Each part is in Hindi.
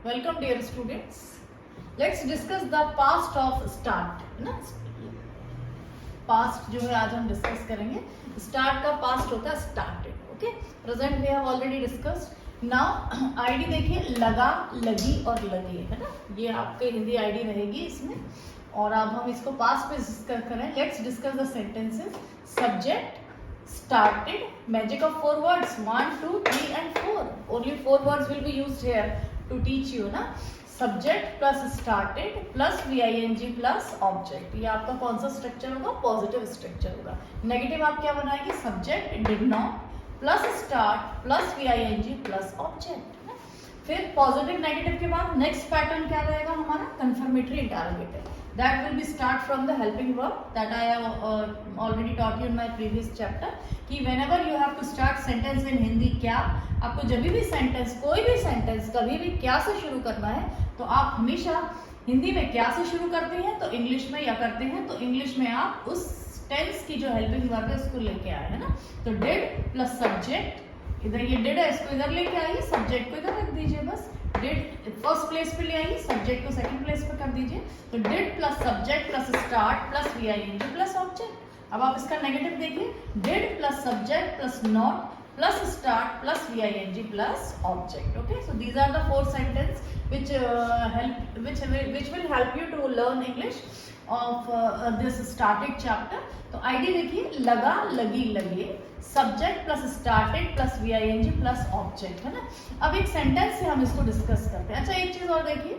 Welcome dear students. Let's discuss the past of start. ना past जो है आज हम डिस्कस करेंगे. Start का past होता है started. Okay. Present we have already discussed. Now ID देखिए लगा, लगी और लगी है ना. ये आपके हिंदी ID रहेगी इसमें. और अब हम इसको past पे डिस्कस करें. Let's discuss the sentences. Subject started, magic of 4 words 1, 2, 3 and 4. Only 4 words will be used here to teach you ना. Subject plus started plus VING plus object. ये आपका कौन सा स्ट्रक्चर होगा? पॉजिटिव स्ट्रक्चर होगा. नेगेटिव आप क्या बनाएंगे? Subject did not plus start plus VING plus object. फिर पॉजिटिव नेगेटिव के बाद नेक्स्ट पैटर्न क्या रहेगा हमारा? Confirmatory interrogative. That will be start from the helping verb that I have already taught you in my previous chapter. कि whenever you have to start sentence in Hindi, क्या आपको जब भी सेंटेंस कोई भी सेंटेंस कभी भी क्या से शुरू करना है तो आप हमेशा हिंदी में क्या से शुरू करते हैं तो इंग्लिश में या करते हैं तो इंग्लिश में आप उस टेंस की जो हेल्पिंग वर्ब है उसको लेके आए है ना. तो डिड प्लस सब्जेक्ट, इधर ये डिड है इसको इधर लेके आइए, सब्जेक्ट को इधर रख दीजिए. बस डिड फर्स्ट प्लेस पे ले आइए, सब्जेक्ट को सेकंड प्लेस पे कर दीजिए. तो did plus subject plus start plus VING plus object. अब आप इसका नेगेटिव देखिए. Did plus subject plus not plus start plus VING plus object. Okay, so these are the 4 sentence which will help you to learn English of this started chapter. तो आईडी देखिए लगा, लगी, लगे, subject plus started plus VING plus object है ना. अब एक सेंटेंस से हम इसको डिस्कस करते हैं. अच्छा एक चीज और देखिए,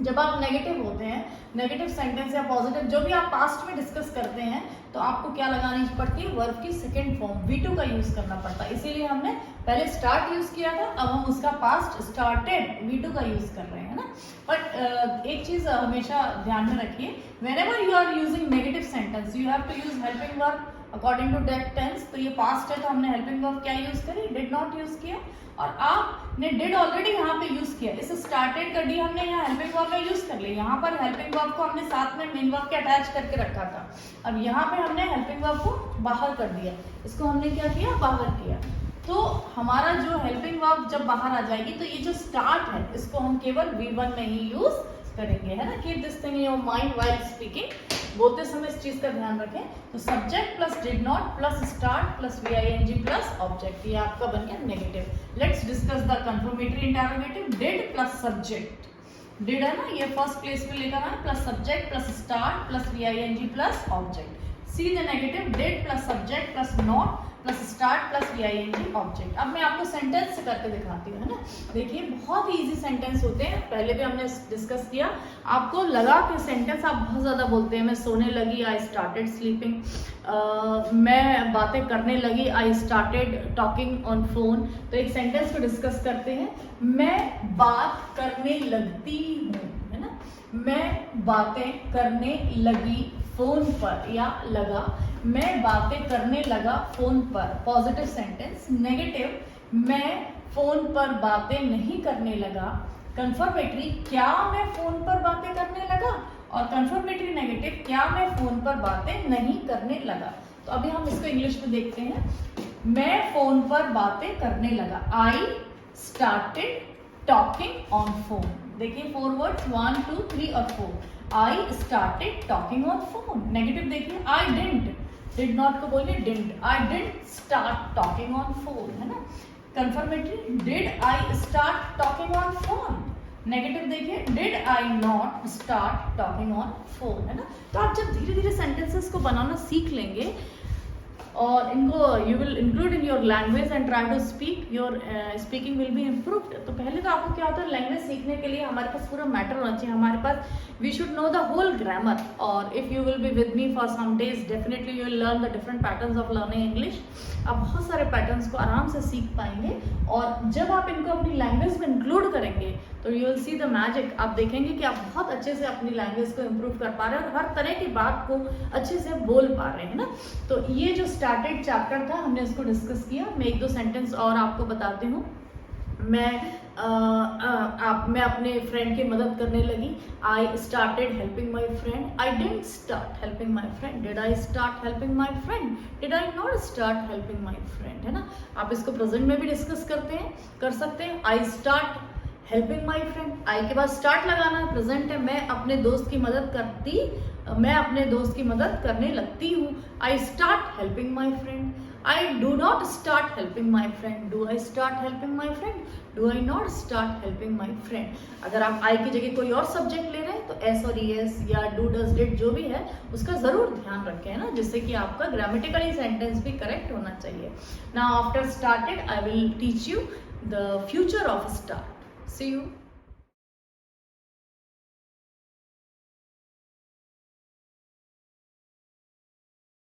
जब आप नेगेटिव होते हैं, नेगेटिव सेंटेंस या पॉजिटिव जो भी आप पास्ट में डिस्कस करते हैं तो आपको क्या लगानी पड़ती है? वर्ब की सेकंड फॉर्म V2 का यूज करना पड़ता है. इसीलिए हमने पहले स्टार्ट यूज किया था, अब हम उसका पास्ट स्टार्टेड V2 का यूज कर रहे हैं ना. बट एक चीज हमेशा ध्यान में रखिए, whenever you are using negative sentence you have to use helping verb according to that tense. तो ये पास्ट है तो हमने हेल्पिंग वर्ब क्या यूज करी? डिड नॉट यूज किया. और आपने डिड ऑलरेडी यहाँ पे यूज किया, इस स्टार्टेड का डी हमने यहाँ हेल्पिंग वर्ब में यूज कर लिया. यहाँ पर हेल्पिंग वर्ब को हमने साथ में मेन वर्ब के अटैच करके रखा था. अब यहाँ पे हमने हेल्पिंग वर्ब को बाहर कर दिया, इसको हमने क्या किया? बाहर किया. तो हमारा जो हेल्पिंग वर्ब जब बाहर आ जाएगी तो ये जो स्टार्ट है इसको हम केवल V1 में ही यूज करेंगे है ना. Keep this thing in your mind while speaking. बोलते समय इस चीज का ध्यान रखें. तो subject plus did not plus start plus VING plus object, ये आपका बन गया negative. Let's discuss the confirmatory interrogative. Did plus subject, did है ना, ये फर्स्ट प्लेस पे लेकर आए, plus subject plus start plus VING plus object. See the negative. Did plus subject plus not plus start plus VING object. अब मैं आपको सेंटेंस से करके दिखाती हूँ है ना. देखिए बहुत ही इजी सेंटेंस होते हैं, पहले भी हमने डिस्कस किया. आपको लगा कि सेंटेंस आप बहुत ज्यादा बोलते हैं. मैं सोने लगी, आई स्टार्टेड स्लीपिंग. मैं बातें करने लगी, आई स्टार्टेड टॉकिंग ऑन फोन. तो एक सेंटेंस को डिस्कस करते हैं. मैं बात करने लगती हूँ है ना. मैं बातें करने लगी फोन पर या लगा. मैं बातें करने लगा फोन पर, पॉजिटिव सेंटेंस. नेगेटिव, मैं फोन पर बातें नहीं करने लगा. कंफर्मेटरी, क्या मैं फोन पर बातें करने लगा. और कंफर्मेटरी नेगेटिव, क्या मैं फोन पर बातें नहीं करने लगा. तो अभी हम इसको इंग्लिश में देखते हैं. मैं फोन पर बातें करने लगा. I started talking on phone. देखिए 4 वर्ड्स 1, 2, 3 और 4. I started talking on phone. Negative देखिए, आई डिडंट, डिड नॉट को बोलिए didn't. I didn't start talking on phone है ना. Confirmatory, did I start talking on phone. Negative देखिए, did I not start talking on phone है ना. तो आप जब धीरे धीरे सेंटेंसेस को बनाना सीख लेंगे और इनको you will include in your language and try to speak, your speaking will be improved. तो पहले तो आपको क्या होता है, लैंग्वेज सीखने के लिए हमारे पास पूरा मैटर होना चाहिए. हमारे पास we should know the whole grammar. और if you will be with me for some days definitely you will learn the different patterns of learning English. आप बहुत सारे पैटर्न्स को आराम से सीख पाएंगे. और जब आप इनको अपनी लैंग्वेज में इंक्लूड करेंगे तो you will see the magic. आप देखेंगे कि आप बहुत अच्छे से अपनी लैंग्वेज को इम्प्रूव कर पा रहे हैं और हर तरह की बात को अच्छे से बोल पा रहे हैं ना. तो ये जो स्टार्टेड चैप्टर था हमने इसको डिस्कस किया. मैं 1-2 सेंटेंस और आपको बताती हूँ. मैं अपने फ्रेंड की मदद करने लगी. I started helping my friend. I didn't start helping my friend. Did I start helping my friend. Did I not start helping my friend है ना. आप इसको प्रेजेंट में भी डिस्कस कर सकते हैं. I start helping my friend, I के बाद स्टार्ट लगाना है, प्रेजेंट है, मैं अपने दोस्त की मदद करने लगती हूँ। आई start helping my friend. I do not start helping my friend. Do I start helping my friend? Do I not start helping my friend? अगर आप आई की जगह कोई और सब्जेक्ट ले रहे हैं तो एस और ईएस या डू डज डिड जो भी है उसका जरूर ध्यान रखें, है ना, जिससे कि आपका ग्रामेटिकली सेंटेंस भी करेक्ट होना चाहिए। Now after started I will teach you the future of start. See you.